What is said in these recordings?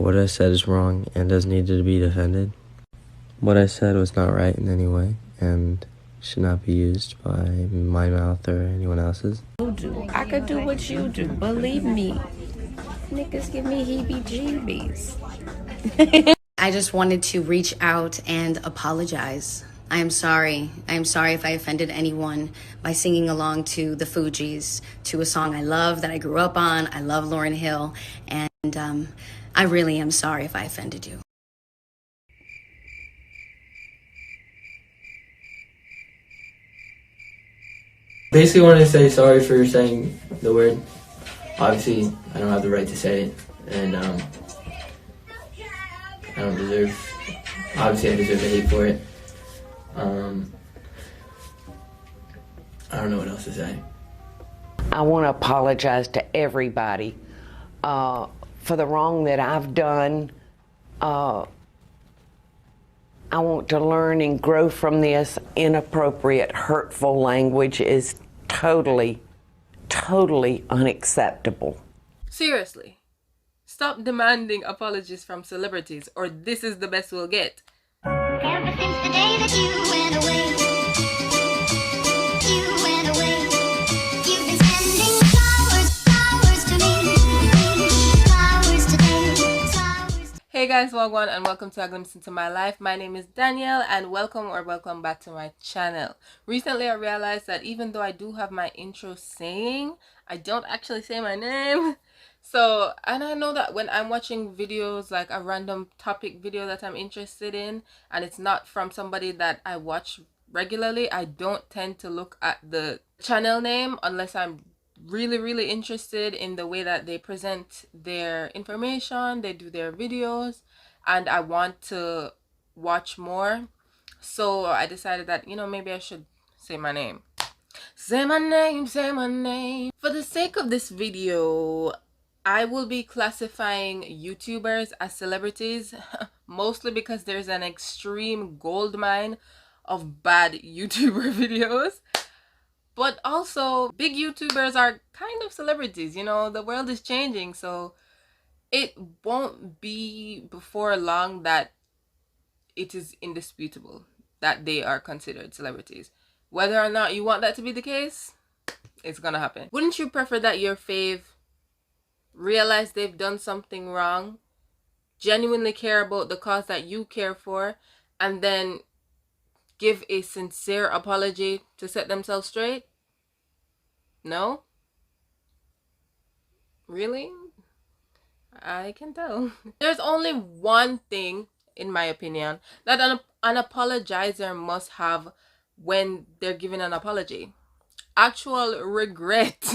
What I said is wrong and does need to be defended. What I said was not right in any way and should not be used by my mouth or anyone else's. I could do what you do, believe me. Niggas give me heebie-jeebies. I just wanted to reach out and apologize. I am sorry. I am sorry if I offended anyone by singing along to the Fugees, to a song I love that I grew up on. I love Lauryn Hill, and I really am sorry if I offended you. Basically wanted to say sorry for saying the word. Obviously, I don't have the right to say it, and I don't deserve, obviously I deserve the hate for it. I don't know what else to say. I want to apologize to everybody for the wrong that I've done. I want to learn and grow from this. Inappropriate, hurtful language is totally unacceptable. Seriously, stop demanding apologies from celebrities, or this is the best we'll get. Ever since the day that you went away, you've been sending flowers to me, flowers today, flowers. Hey guys, wagwan, and welcome to A Glimpse Into My Life. My name is Danielle, and welcome back to my channel. Recently I realized that even though I do have my intro saying, I don't actually say my name. So, and I know that when I'm watching videos, like a random topic video that I'm interested in, and it's not from somebody that I watch regularly, I don't tend to look at the channel name unless I'm really interested in the way that they present their information, they do their videos, and I want to watch more. So I decided that, you know, maybe I should say my name. Say my name, say my name. For the sake of this video, I will be classifying YouTubers as celebrities, mostly because there's an extreme gold mine of bad YouTuber videos. But also, big YouTubers are kind of celebrities, you know, the world is changing, so it won't be before long that it is indisputable that they are considered celebrities. Whether or not you want that to be the case, it's gonna happen. Wouldn't you prefer that your fave realize they've done something wrong, genuinely care about the cause that you care for, and then give a sincere apology to set themselves straight? No? Really? I can tell. There's only one thing, in my opinion, that an apologizer must have when they're giving an apology. Actual regret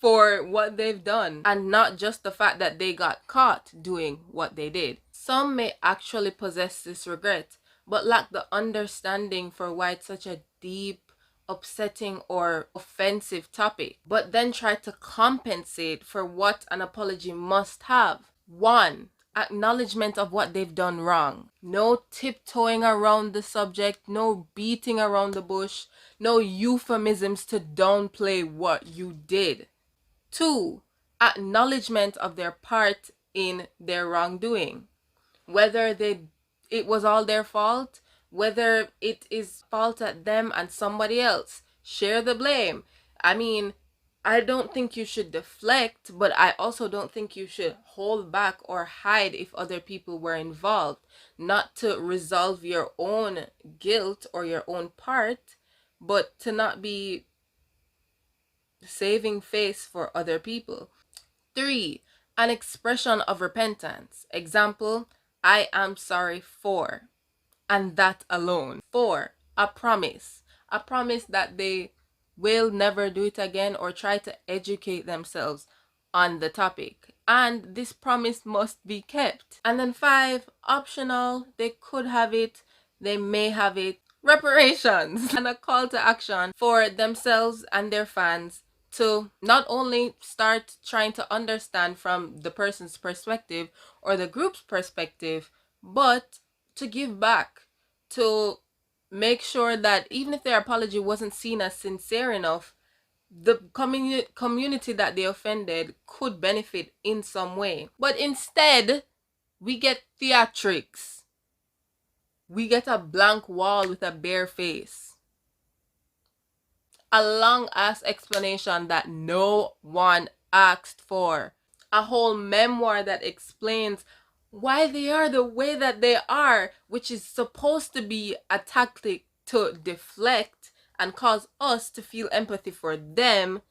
for what they've done, and not just the fact that they got caught doing what they did. Some may actually possess this regret, but lack the understanding for why it's such a deep, upsetting, or offensive topic, but then try to compensate for what an apology must have. 1. Acknowledgement of what they've done wrong. No tiptoeing around the subject, no beating around the bush, no euphemisms to downplay what you did. 2. Acknowledgement of their part in their wrongdoing. Whether it was all their fault, whether it is fault at them and somebody else. Share the blame. I mean, I don't think you should deflect, but I also don't think you should hold back or hide if other people were involved. Not to resolve your own guilt or your own part, but to not be saving face for other people. 3. An expression of repentance. Example, I am sorry for, and that alone. 4. A promise. A promise that they will never do it again or try to educate themselves on the topic. And this promise must be kept. And then 5, optional. They could have it, they may have it. Reparations. And a call to action for themselves and their fans to not only start trying to understand from the person's perspective or the group's perspective, but to give back, to make sure that even if their apology wasn't seen as sincere enough, the community that they offended could benefit in some way. But instead, We get theatrics. We get a blank wall with a bare face. A long ass explanation that no one asked for. A whole memoir that explains why they are the way that they are, which is supposed to be a tactic to deflect and cause us to feel empathy for them,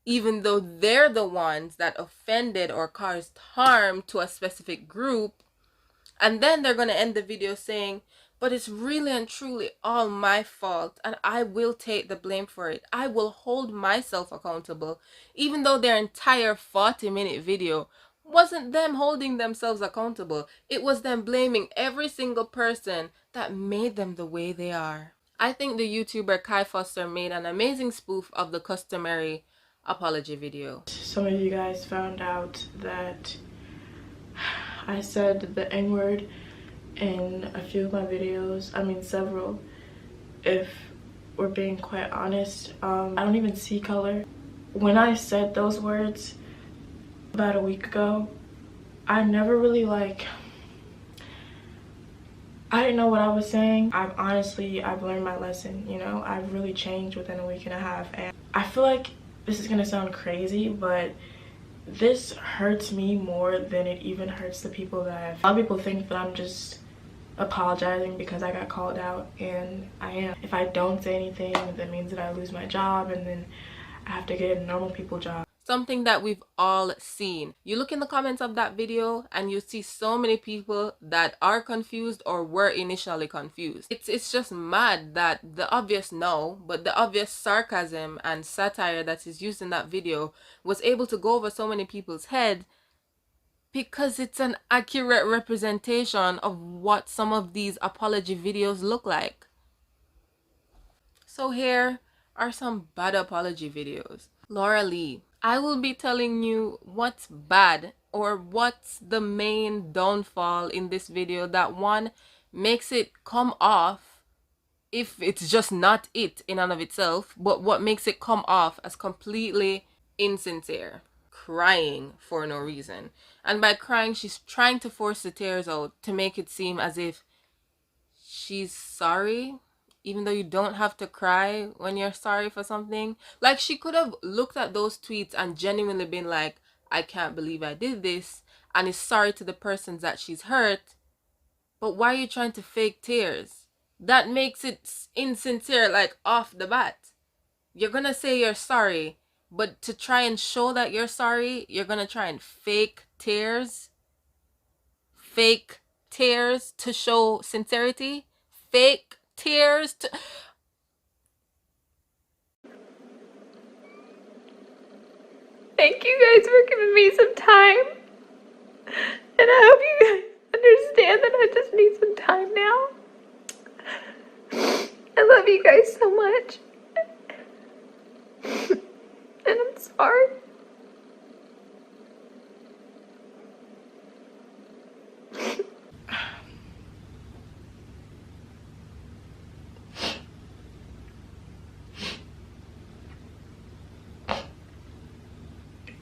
even though they're the ones that offended or caused harm to a specific group. And then they're going to end the video saying, but it's really and truly all my fault, and I will take the blame for it. I will hold myself accountable, even though their entire 40-minute video wasn't them holding themselves accountable. It was them blaming every single person that made them the way they are. I think the YouTuber Kai Foster made an amazing spoof of the customary apology video. Some of you guys found out that I said the N-word in a few of my videos. I mean, several. If we're being quite honest, I don't even see color. When I said those words about a week ago, I never really I didn't know what I was saying. I've learned my lesson, you know. I've really changed within a week and a half, and I feel like this is gonna sound crazy, but this hurts me more than it even hurts the people that a lot of people think that I'm just apologizing because I got called out, and I am. If I don't say anything, that means that I lose my job, and then I have to get a normal people job. Something that we've all seen. You look in the comments of that video and you see so many people that are confused or were initially confused. It's just mad that the obvious no, but the obvious sarcasm and satire that is used in that video was able to go over so many people's head because it's an accurate representation of what some of these apology videos look like. So here are some bad apology videos. Laura Lee, I will be telling you what's bad or what's the main downfall in this video that one makes it come off, if it's just not it in and of itself, but what makes it come off as completely insincere. Crying for no reason. And by crying, she's trying to force the tears out to make it seem as if she's sorry, even though you don't have to cry when you're sorry for something. Like, she could have looked at those tweets and genuinely been like, I can't believe I did this, and is sorry to the persons that she's hurt. But why are you trying to fake tears? That makes it insincere, like, off the bat. You're gonna say you're sorry, but to try and show that you're sorry, you're gonna try and fake tears. Fake tears to show sincerity. Fake tears to... Thank you guys for giving me some time. And I hope you guys understand that I just need some time now. I love you guys so much. And I'm sorry.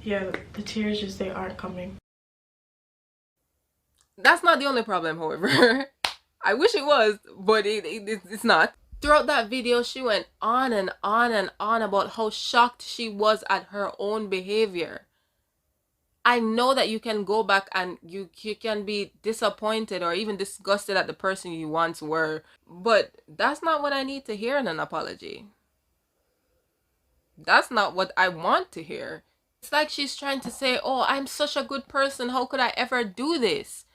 Yeah, the tears just, they aren't coming. That's not the only problem, however. I wish it was, but it's not. Throughout that video, she went on and on and on about how shocked she was at her own behavior. I know that you can go back and you can be disappointed or even disgusted at the person you once were, but that's not what I need to hear in an apology. That's not what I want to hear. It's like she's trying to say, oh, I'm such a good person, how could I ever do this?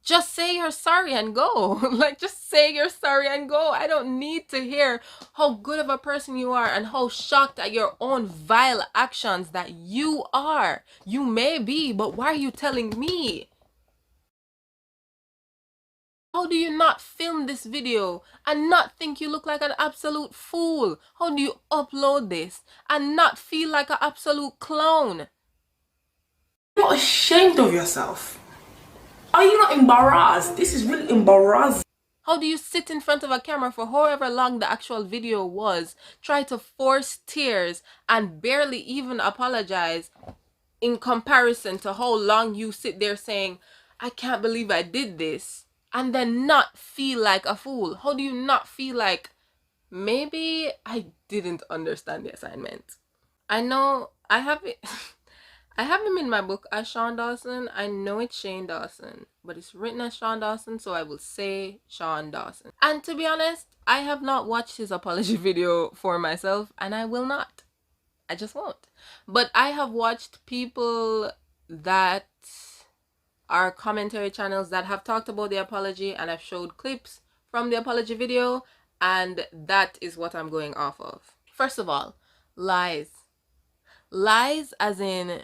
Just say you're sorry and go. Like, just say you're sorry and go. I don't need to hear how good of a person you are and how shocked at your own vile actions that you are. You may be, but why are you telling me? How do you not film this video and not think you look like an absolute fool? How do you upload this and not feel like an absolute clown? You're not ashamed of yourself. Are you not embarrassed? This is really embarrassing. How do you sit in front of a camera for however long the actual video was, try to force tears and barely even apologize in comparison to how long you sit there saying, I can't believe I did this, and then not feel like a fool? How do you not feel like maybe I didn't understand the assignment? I know I have it. I have him in my book as Shawn Dawson. I know it's Shane Dawson, but it's written as Shawn Dawson, so I will say Shawn Dawson. And to be honest, I have not watched his apology video for myself, and I will not. I just won't. But I have watched people that are commentary channels that have talked about the apology, and I've showed clips from the apology video, and that is what I'm going off of. First of all, lies. Lies as in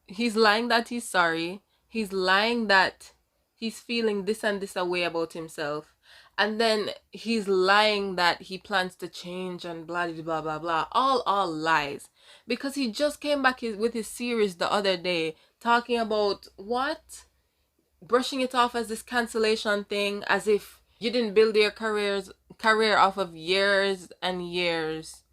he's lying that he's sorry. He's lying that he's feeling this and this away about himself. And then he's lying that he plans to change and blah, blah, blah, blah. All lies. Because he just came back with his series the other day talking about what? Brushing it off as this cancellation thing, as if you didn't build your career off of years and years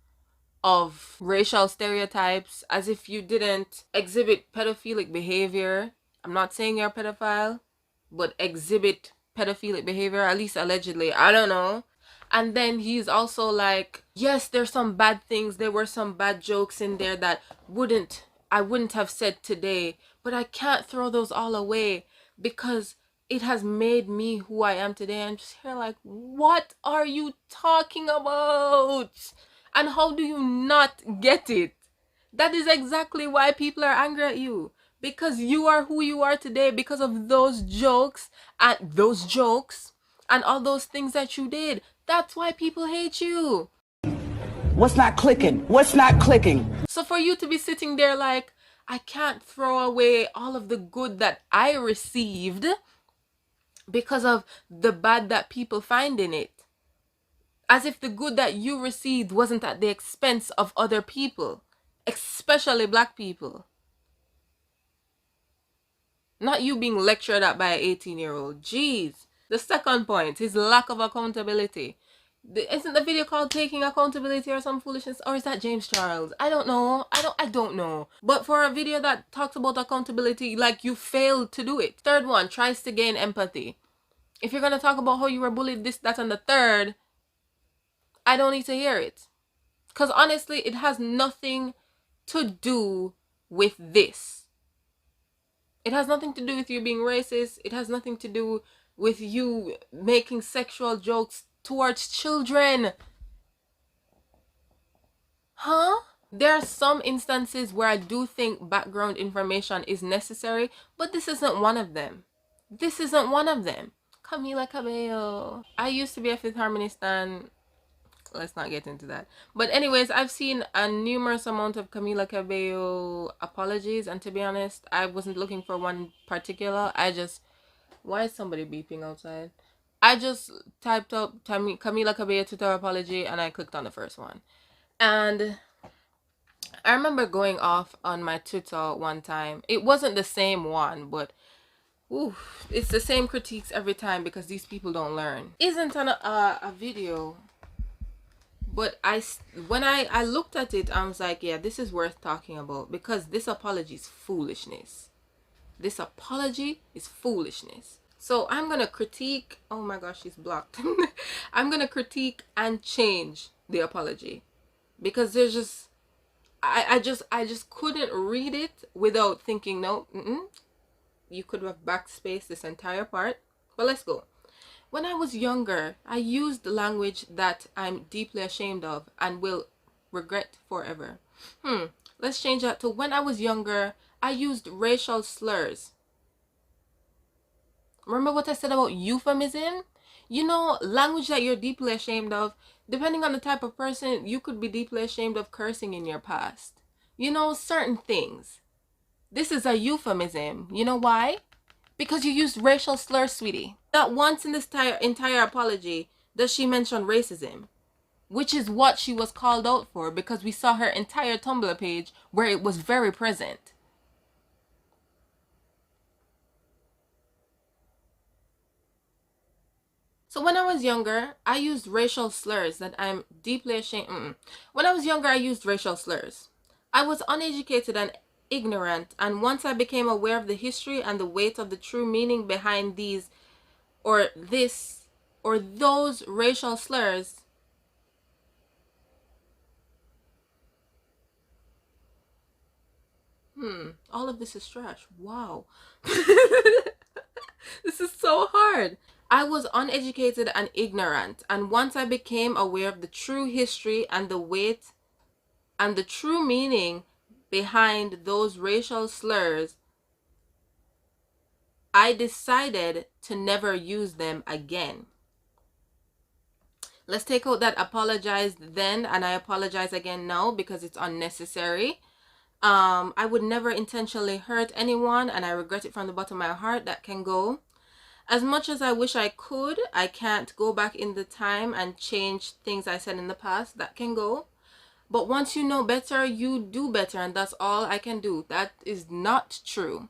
of racial stereotypes, as if you didn't exhibit pedophilic behavior. I'm not saying you're a pedophile, but exhibit pedophilic behavior, at least allegedly. I don't know. And then he's also like, yes, there's some bad things. There were some bad jokes in there that I wouldn't have said today, but I can't throw those all away because it has made me who I am today. I'm just here like, what are you talking about? And how do you not get it? That is exactly why people are angry at you. Because you are who you are today because of those jokes and all those things that you did. That's why people hate you. What's not clicking? What's not clicking? So for you to be sitting there like, I can't throw away all of the good that I received because of the bad that people find in it. As if the good that you received wasn't at the expense of other people, especially black people. Not you being lectured at by an 18-year-old. Jeez. The second point, his lack of accountability. Isn't the video called Taking Accountability or some foolishness? Or is that James Charles? I don't know. I don't know. But for a video that talks about accountability, like you failed to do it. Third one, tries to gain empathy. If you're going to talk about how you were bullied, this, that, and the third, I don't need to hear it. Because honestly, it has nothing to do with this. It has nothing to do with you being racist. It has nothing to do with you making sexual jokes towards children. Huh? There are some instances where I do think background information is necessary, but this isn't one of them. This isn't one of them. Camila Cabello. I used to be a Fifth Harmony stan. Let's not get into that. But anyways, I've seen a numerous amount of Camila Cabello apologies, and to be honest, I wasn't looking for one particular. Why is somebody beeping outside? I just typed up Camila Cabello Twitter apology and I clicked on the first one. And I remember going off on my Twitter one time. It wasn't the same one, but it's the same critiques every time because these people don't learn. Isn't a video. But when I looked at it, I was like, yeah, this is worth talking about because this apology is foolishness. This apology is foolishness. So I'm going to critique, oh my gosh, she's blocked. I'm going to critique and change the apology because there's just, I just couldn't read it without thinking, no, you could have backspaced this entire part. But let's go. When I was younger, I used language that I'm deeply ashamed of and will regret forever. Let's change that to when I was younger, I used racial slurs. Remember what I said about euphemism? You know, language that you're deeply ashamed of, depending on the type of person, you could be deeply ashamed of cursing in your past. You know, certain things. This is a euphemism. You know why? Because you used racial slurs, sweetie. Not once in this entire apology does she mention racism, which is what she was called out for because we saw her entire Tumblr page where it was very present. So when I was younger, I used racial slurs that I'm deeply ashamed. When I was younger, I used racial slurs. I was uneducated and ignorant, and once I became aware of the history and the weight of the true meaning behind these or this or those racial slurs, all of this is trash. Wow. This is so hard. I was uneducated and ignorant, and once I became aware of the true history and the weight and the true meaning behind those racial slurs, I decided to never use them again. Let's take out that apologized then and I apologize again now because it's unnecessary. I would never intentionally hurt anyone, and I regret it from the bottom of my heart. That can go. As much as I wish I could, I can't go back in the time and change things I said in the past. That can go. But once you know better, you do better, and that's all I can do. That is not true.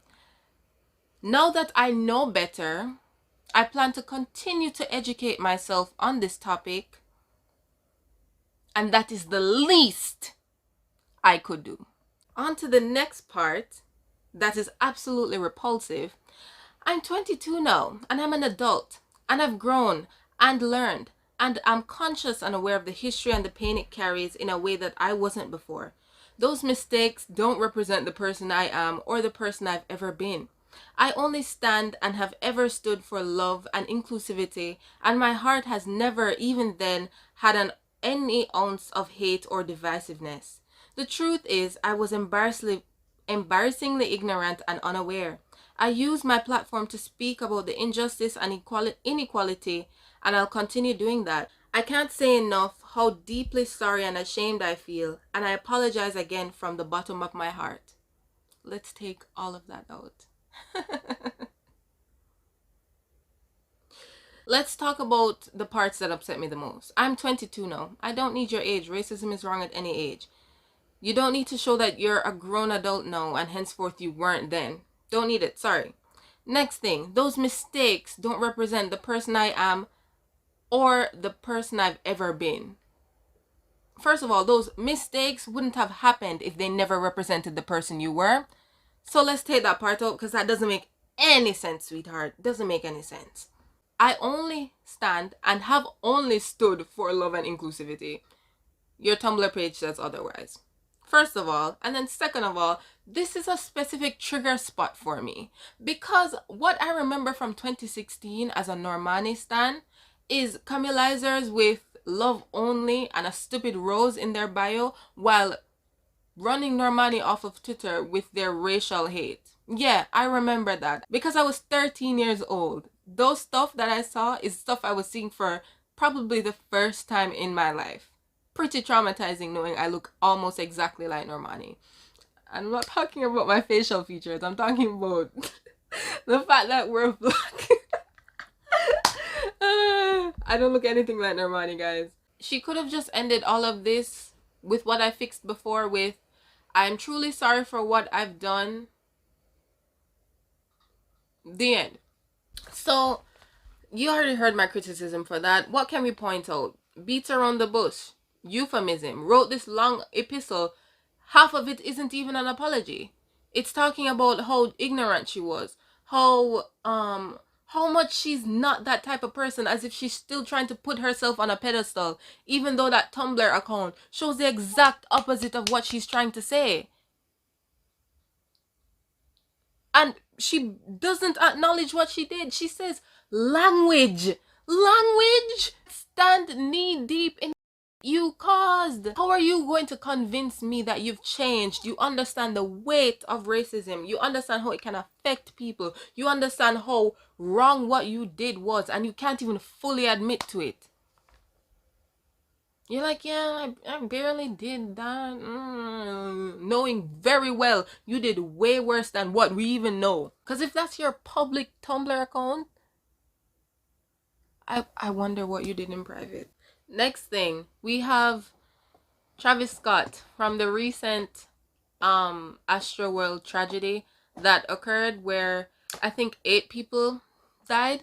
Now that I know better, I plan to continue to educate myself on this topic, and that is the least I could do. On to the next part that is absolutely repulsive. I'm 22 now, and I'm an adult, and I've grown and learned, and I'm conscious and aware of the history and the pain it carries in a way that I wasn't before. Those mistakes don't represent the person I am or the person I've ever been. I only stand and have ever stood for love and inclusivity, and my heart has never, even then, had any ounce of hate or divisiveness. The truth is, I was embarrassingly ignorant and unaware. I use my platform to speak about the injustice and inequality, and I'll continue doing that. I can't say enough how deeply sorry and ashamed I feel, and I apologize again from the bottom of my heart. Let's take all of that out. Let's talk about the parts that upset me the most. I'm 22 now. I don't need your age. Racism is wrong at any age. You don't need to show that you're a grown adult now and henceforth you weren't then. Don't need it. Sorry. Next thing, those mistakes don't represent the person I am or the person I've ever been. First of all, those mistakes wouldn't have happened if they never represented the person you were. So let's take that part out because that doesn't make any sense, sweetheart. Doesn't make any sense. I only stand and have only stood for love and inclusivity. Your Tumblr page says otherwise. First of all, and then second of all, this is a specific trigger spot for me because what I remember from 2016 as a Normani stan is Camilizers with love only and a stupid rose in their bio while running Normani off of Twitter with their racial hate. Yeah, I remember that because I was 13 years old. Those stuff that I saw is stuff I was seeing for probably the first time in my life. Pretty traumatizing knowing I look almost exactly like Normani. I'm not talking about my facial features. I'm talking about the fact that we're black. I don't look anything like Normani, guys. She could have just ended all of this with what I fixed before with, I'm truly sorry for what I've done. The end. So, you already heard my criticism for that. What can we point out? Beats around the bush. Euphemism. Wrote this long epistle. Half of it isn't even an apology. It's talking about how ignorant she was. How much she's not that type of person, as if she's still trying to put herself on a pedestal, even though that Tumblr account shows the exact opposite of what she's trying to say. And she doesn't acknowledge what she did. She says, language. Stand knee deep in you caused. How are you going to convince me that you've changed? You understand the weight of racism. You understand how it can affect people. You understand how wrong what you did was, and you can't even fully admit to it. You're like, yeah, I barely did that. Knowing very well you did way worse than what we even know. Because if that's your public Tumblr account, I wonder what you did in private. Next thing, we have Travis Scott from the recent Astroworld tragedy that occurred where I think 8 people died.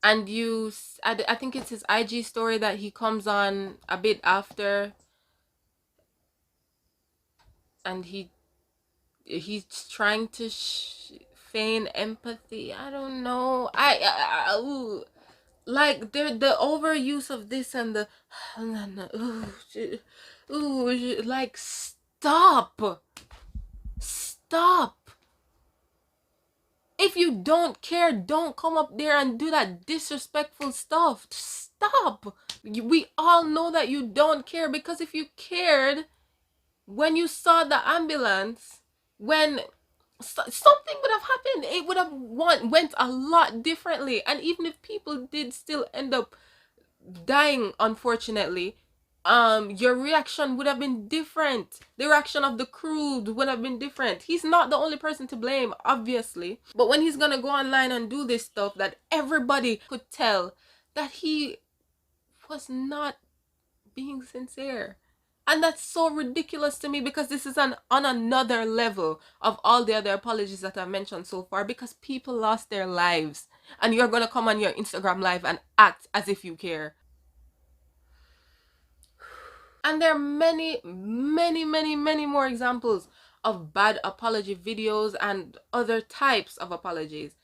And I think it's his IG story that he comes on a bit after, and he he's trying to feign empathy. I don't know. Ooh. Like the overuse of this and the like stop. If you don't care, don't come up there and do that disrespectful stuff. Stop. We all know that you don't care, because if you cared, when you saw the ambulance, when something would have happened, it would have went a lot differently. And even if people did still end up dying, unfortunately, your reaction would have been different. The reaction of the crew would have been different. He's not the only person to blame, obviously, but when he's gonna go online and do this stuff that everybody could tell that he was not being sincere. And that's so ridiculous to me, because this is on another level of all the other apologies that I've mentioned so far, because people lost their lives and you're gonna come on your Instagram live and act as if you care. And there are many more examples of bad apology videos and other types of apologies.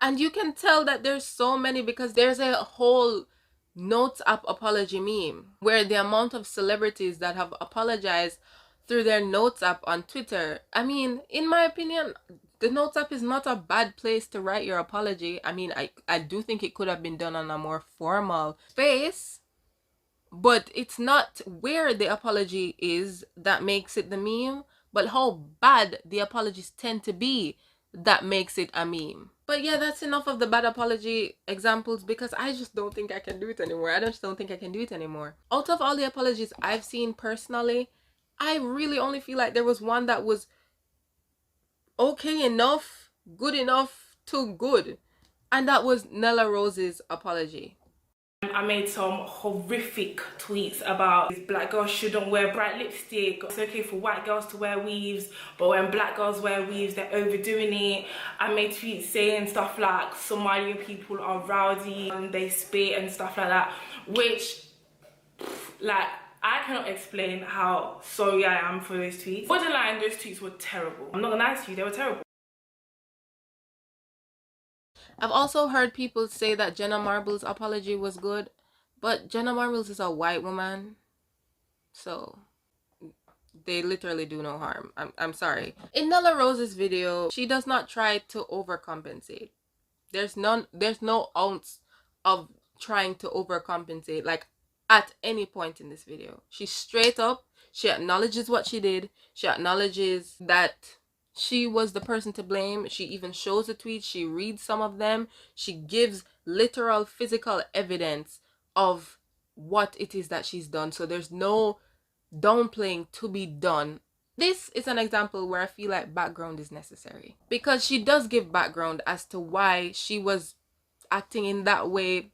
And you can tell that there's so many, because there's a whole notes app apology meme where the amount of celebrities that have apologized through their notes app on Twitter. I mean, in my opinion, the notes app is not a bad place to write your apology. I mean, I do think it could have been done on a more formal space, but it's not where the apology is that makes it the meme, but how bad the apologies tend to be that makes it a meme. But yeah, that's enough of the bad apology examples, because I just don't think I can do it anymore. I just don't think I can do it anymore. Out of all the apologies I've seen personally, I really only feel like there was one that was okay enough, good enough to good, and that was Nella Rose's apology. I made some horrific tweets about black girls shouldn't wear bright lipstick. It's okay for white girls to wear weaves, but when black girls wear weaves, they're overdoing it. I made tweets saying stuff like Somalian people are rowdy and they spit and stuff like that, which, like, I cannot explain how sorry I am for those tweets. Borderline, those tweets were terrible. I'm not gonna lie to you, they were terrible. I've also heard people say that Jenna Marbles' apology was good, but Jenna Marbles is a white woman, so they literally do no harm. I'm sorry. In Nella Rose's video, she does not try to overcompensate. There's no ounce of trying to overcompensate, like, at any point in this video. She's straight up. She acknowledges what she did. She acknowledges that she was the person to blame. She even shows the tweets. She reads some of them. She gives literal physical evidence of what it is that she's done. So there's no downplaying to be done. This is an example where I feel like background is necessary, because she does give background as to why she was acting in that way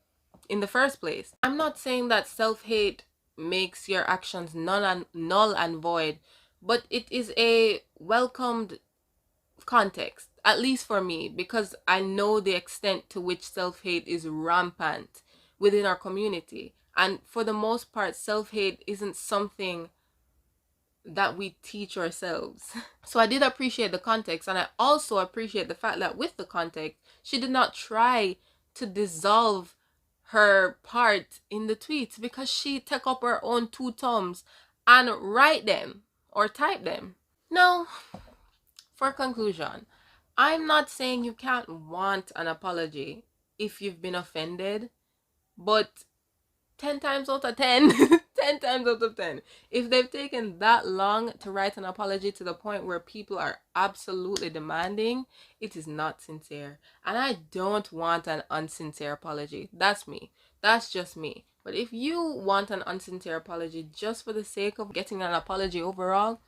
in the first place. I'm not saying that self-hate makes your actions null and void, but it is a welcomed context, at least for me, because I know the extent to which self-hate is rampant within our community. And for the most part, self-hate isn't something that we teach ourselves. So I did appreciate the context, and I also appreciate the fact that with the context, she did not try to dissolve her part in the tweets, because she took up her own two thumbs and write them or type them. No, for conclusion, I'm not saying you can't want an apology if you've been offended, but 10 times out of 10, 10 times out of 10, if they've taken that long to write an apology to the point where people are absolutely demanding, it is not sincere. And I don't want an unsincere apology. That's me. That's just me. But if you want an unsincere apology just for the sake of getting an apology overall,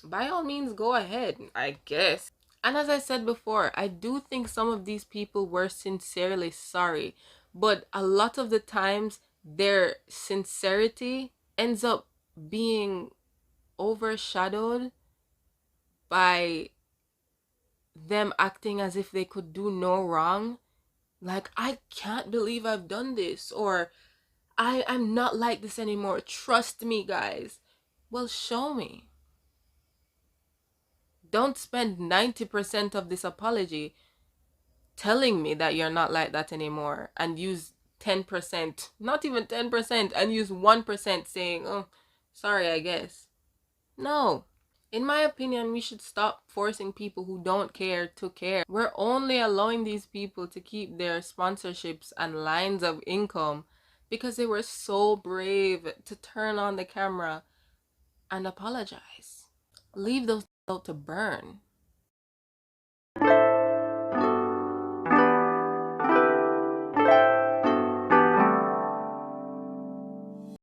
by all means, go ahead, I guess. And as I said before, I do think some of these people were sincerely sorry, but a lot of the times their sincerity ends up being overshadowed by them acting as if they could do no wrong. Like, I can't believe I've done this, or I'm not like this anymore. Trust me, guys. Well, show me. Don't spend 90% of this apology telling me that you're not like that anymore, and use 10%, not even 10%, and use 1% saying, oh, sorry, I guess. No. In my opinion, we should stop forcing people who don't care to care. We're only allowing these people to keep their sponsorships and lines of income because they were so brave to turn on the camera and apologize. Leave those out to burn.